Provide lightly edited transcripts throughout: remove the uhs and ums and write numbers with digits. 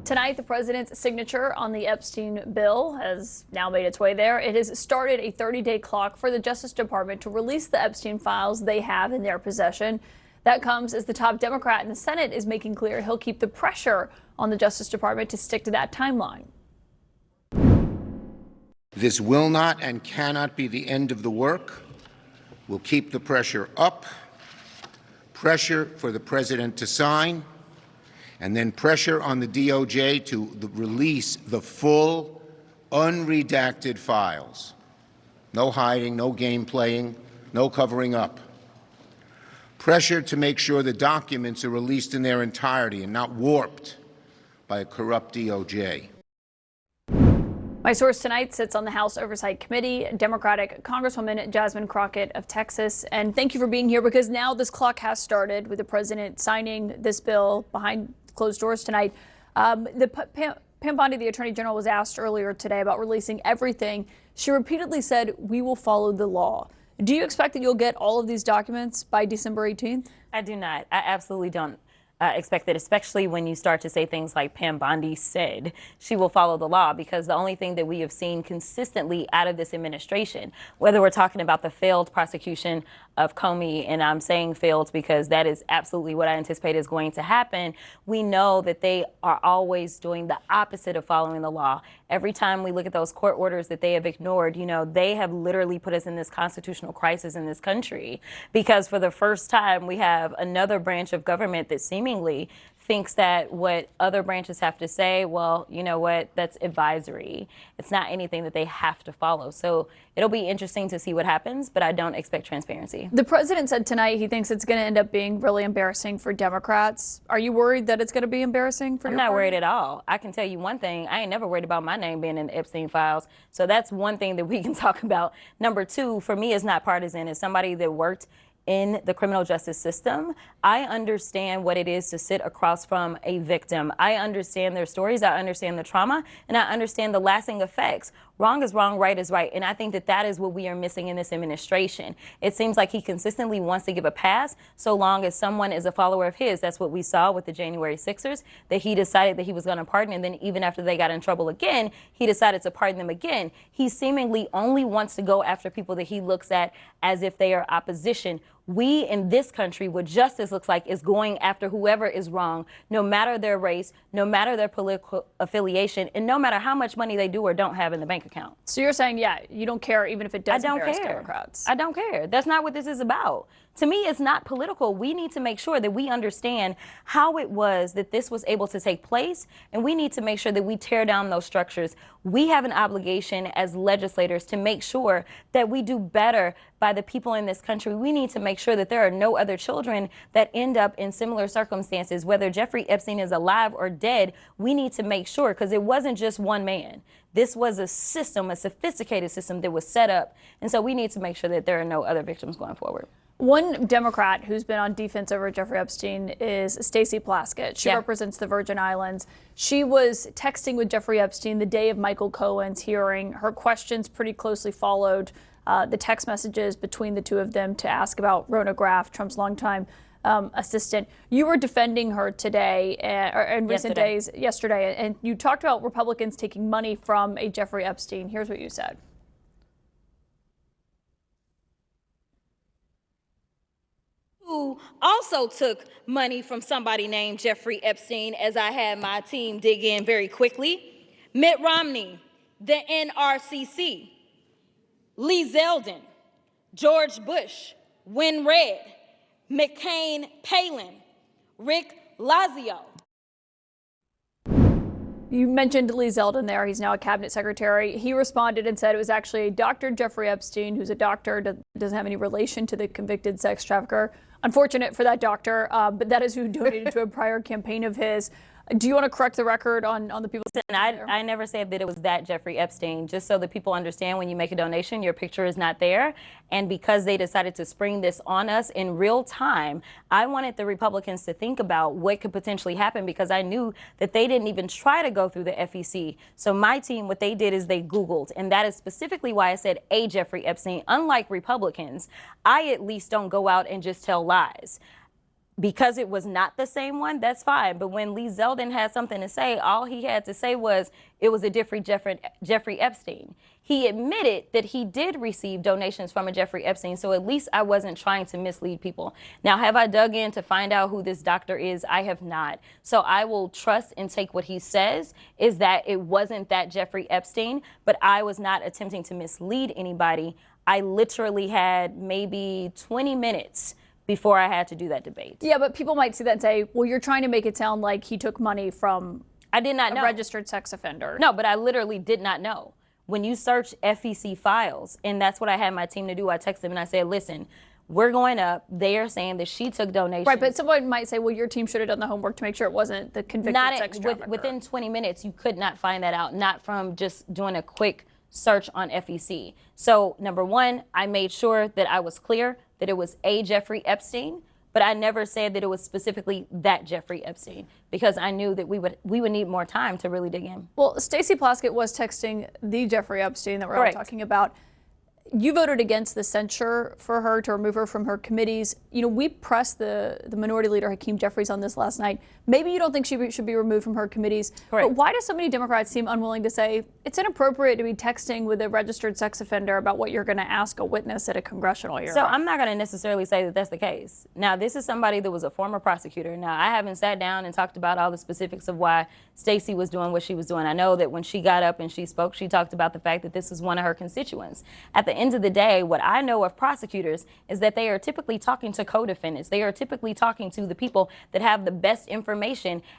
Tonight, the president's signature on the Epstein bill has now made its way there. It has started a 30-day clock for the Justice Department to release the Epstein files they have in their possession. That comes as the top Democrat in the Senate is making clear he'll keep the pressure on the Justice Department to stick to that timeline. This will not and cannot be the end of the work. We'll keep the pressure up, pressure for the president to sign, and then pressure on the DOJ to release the full, unredacted files. No hiding, no game playing, no covering up. Pressure to make sure the documents are released in their entirety and not warped by a corrupt DOJ. My source tonight sits on the House Oversight Committee, Democratic Congresswoman Jasmine Crockett of Texas. And thank you for being here, because now this clock has started with the president signing this bill behind closed doors tonight. Pam Bondi, the Attorney General, was asked earlier today about releasing everything. She repeatedly said, "We will follow the law." Do you expect that you'll get all of these documents by December 18th? I do not. I absolutely don't expect that, especially when you start to say things like Pam Bondi said she will follow the law, because the only thing that we have seen consistently out of this administration, whether we're talking about the failed prosecution of Comey, and I'm saying failed because that is absolutely what I anticipate is going to happen, we know that they are always doing the opposite of following the law. Every time we look at those court orders that they have ignored, you know, they have literally put us in this constitutional crisis in this country, because for the first time we have another branch of government that seemingly thinks that what other branches have to say, well, you know what, that's advisory. It's not anything that they have to follow. So it'll be interesting to see what happens, but I don't expect transparency. The president said tonight he thinks it's going to end up being really embarrassing for Democrats. Are you worried that it's going to be embarrassing for your party? I'm not worried at all. I can tell you one thing, I ain't never worried about my name being in the Epstein files. So that's one thing that we can talk about. Number two, for me, it's not partisan. As somebody that worked in the criminal justice system, I understand what it is to sit across from a victim. I understand their stories, I understand the trauma, and I understand the lasting effects. Wrong is wrong, right is right, and I think that that is what we are missing in this administration. It seems like he consistently wants to give a pass so long as someone is a follower of his. That's what we saw with the January 6ers, that he decided that he was going to pardon, and then even after they got in trouble again, he decided to pardon them again. He seemingly only wants to go after people that he looks at as if they are opposition. We in this country, what justice looks like is going after whoever is wrong, no matter their race, no matter their political affiliation, and no matter how much money they do or don't have in the bank account. So you're saying, yeah, you don't care even if it does embarrass Democrats? I don't care. That's not what this is about. To me, it's not political. We need to make sure that we understand how it was that this was able to take place, and we need to make sure that we tear down those structures. We have an obligation as legislators to make sure that we do better by the people in this country. We need to make sure that there are no other children that end up in similar circumstances, whether Jeffrey Epstein is alive or dead. We need to make sure, because it wasn't just one man. This was a system, a sophisticated system that was set up. And so we need to make sure that there are no other victims going forward. One Democrat who's been on defense over Jeffrey Epstein is Stacey Plaskett. She represents the Virgin Islands. She was texting with Jeffrey Epstein the day of Michael Cohen's hearing. Her questions pretty closely followed the text messages between the two of them to ask about Rona Graff, Trump's longtime assistant. You were defending her today, or in recent days, yesterday, and you talked about Republicans taking money from a Jeffrey Epstein. Here's what you said. Who also took money from somebody named Jeffrey Epstein, as I had my team dig in very quickly. Mitt Romney, the NRCC, Lee Zeldin, George Bush, Win Red, McCain Palin, Rick Lazio. You mentioned Lee Zeldin there. He's now a cabinet secretary. He responded and said it was actually Dr. Jeffrey Epstein, who's a doctor, doesn't have any relation to the convicted sex trafficker. Unfortunate for that doctor, but that is who donated to a prior campaign of his. Do you want to correct the record on the people? I never said that it was that Jeffrey Epstein, just so that people understand when you make a donation, your picture is not there. And because they decided to spring this on us in real time, I wanted the Republicans to think about what could potentially happen, because I knew that they didn't even try to go through the FEC. So my team, what they did is they Googled, and that is specifically why I said a Jeffrey Epstein. Unlike Republicans, I at least don't go out and just tell lies. because it was not the same one, that's fine. But when Lee Zeldin had something to say, all he had to say was it was a different Jeffrey Epstein. He admitted that he did receive donations from a Jeffrey Epstein, so at least I wasn't trying to mislead people. Now, have I dug in to find out who this doctor is? I have not. So I will trust and take what he says is that it wasn't that Jeffrey Epstein, but I was not attempting to mislead anybody. I literally had maybe 20 minutes before I had to do that debate. Yeah, but people might see that and say, well, you're trying to make it sound like he took money from I did not know. A registered sex offender. No, but I literally did not know. When you search FEC files, and that's what I had my team to do, I texted them and I said, listen, we're going up. They are saying that she took donations. Right, but someone might say, well, your team should have done the homework to make sure it wasn't the convicted sex trafficker. Within 20 minutes, you could not find that out, not from just doing a quick search on FEC. So number one, I made sure that I was clear that it was a Jeffrey Epstein, but I never said that it was specifically that Jeffrey Epstein because I knew that we would need more time to really dig in. Well, Stacey Plaskett was texting the Jeffrey Epstein that we're Correct. all talking about. You voted against the censure for her to remove her from her committees. You know, we pressed the minority leader, Hakeem Jeffries, on this last night. Maybe you don't think she should be removed from her committees. Correct. But why do so many Democrats seem unwilling to say it's inappropriate to be texting with a registered sex offender about what you're going to ask a witness at a congressional hearing? So I'm not going to necessarily say that that's the case. Now, this is somebody that was a former prosecutor. Now, I haven't sat down and talked about all the specifics of why Stacey was doing what she was doing. I know that when she got up and she spoke, she talked about the fact that this is one of her constituents. At the end of the day, what I know of prosecutors is that they are typically talking to co-defendants. They are typically talking to the people that have the best information.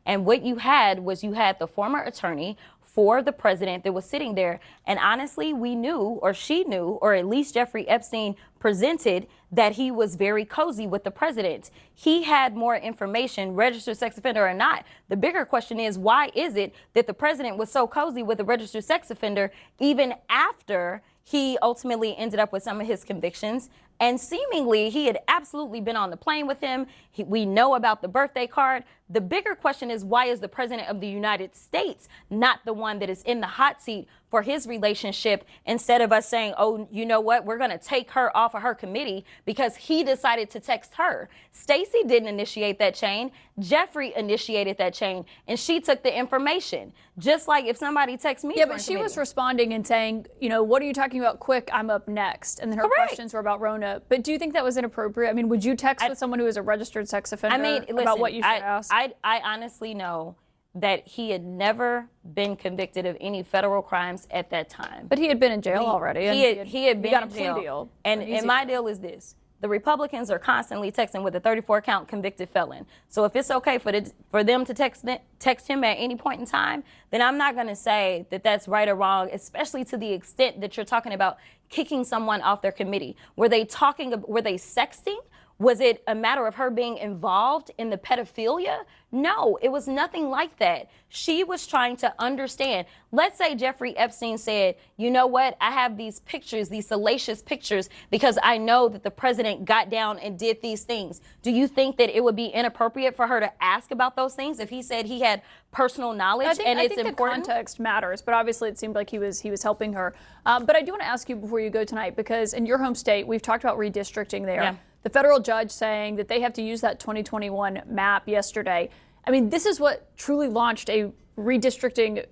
And what you had the former attorney for the president that was sitting there. And honestly, we knew, or she knew, or at least Jeffrey Epstein presented that he was very cozy with the president. He had more information, registered sex offender or not. The bigger question is, why is it that the president was so cozy with a registered sex offender even after he ultimately ended up with some of his convictions? And seemingly, he had absolutely been on the plane with him. We know about the birthday card. The bigger question is, why is the president of the United States not the one that is in the hot seat for his relationship, instead of us saying, oh, you know what, we're going to take her off of her committee because he decided to text her. Stacey didn't initiate that chain. Jeffrey initiated that chain, and she took the information. Just like if somebody texts me. Yeah, but she was responding and saying, you know, what are you talking about? Quick, I'm up next. And then her Correct. questions were about Rona. But do you think that was inappropriate? I mean, would you text with someone who is a registered sex offender about what you should ask? I honestly know that he had never been convicted of any federal crimes at that time. But he had been in jail already. He had been got in a plea jail. deal. And my deal is this. The Republicans are constantly texting with a 34-count convicted felon. So if it's okay for them to text him at any point in time, then I'm not going to say that that's right or wrong, especially to the extent that you're talking about kicking someone off their committee. Were they sexting? Was it a matter of her being involved in the pedophilia? No, it was nothing like that. She was trying to understand. Let's say Jeffrey Epstein said, you know what, I have these pictures, these salacious pictures, because I know that the president got down and did these things. Do you think that it would be inappropriate for her to ask about those things if he said he had personal knowledge? I think the context matters, but obviously it seemed like he was helping her. But I do want to ask you before you go tonight, because in your home state, we've talked about redistricting there. Yeah. The federal judge saying that they have to use that 2021 map yesterday. I mean, this is what truly launched a redistricting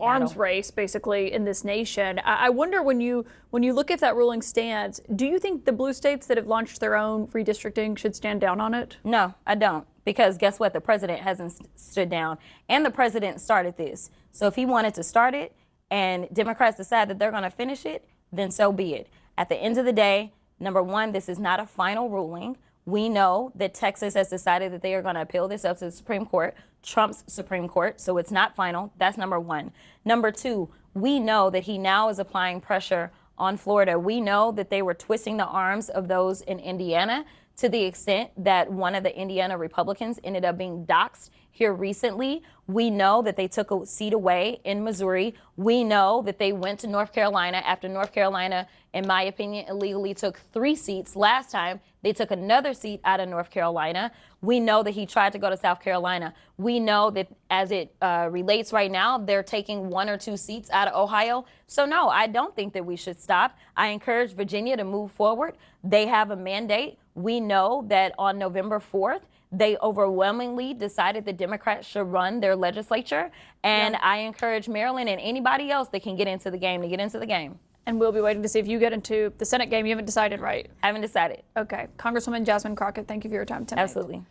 arms race, basically, in this nation. I wonder, when you look at that ruling stands, do you think the blue states that have launched their own redistricting should stand down on it? No, I don't. Because guess what? The president hasn't stood down. And the president started this. So if he wanted to start it and Democrats decide that they're going to finish it, then so be it. At the end of the day, number one, this is not a final ruling. We know that Texas has decided that they are going to appeal this up to the Supreme Court, Trump's Supreme Court, so it's not final. That's number one. Number two, we know that he now is applying pressure on Florida. We know that they were twisting the arms of those in Indiana to the extent that one of the Indiana Republicans ended up being doxxed here recently. We know that they took a seat away in Missouri. We know that they went to North Carolina after North Carolina, in my opinion, illegally took 3 seats last time. They took another seat out of North Carolina. We know that he tried to go to South Carolina. We know that as it relates right now, they're taking 1 or 2 seats out of Ohio. So no, I don't think that we should stop. I encourage Virginia to move forward. They have a mandate. We know that on November 4th, they overwhelmingly decided the Democrats should run their legislature. And I encourage Maryland and anybody else that can get into the game to get into the game. And we'll be waiting to see if you get into the Senate game. You haven't decided, right? I haven't decided. Okay. Congresswoman Jasmine Crockett, thank you for your time tonight. Absolutely.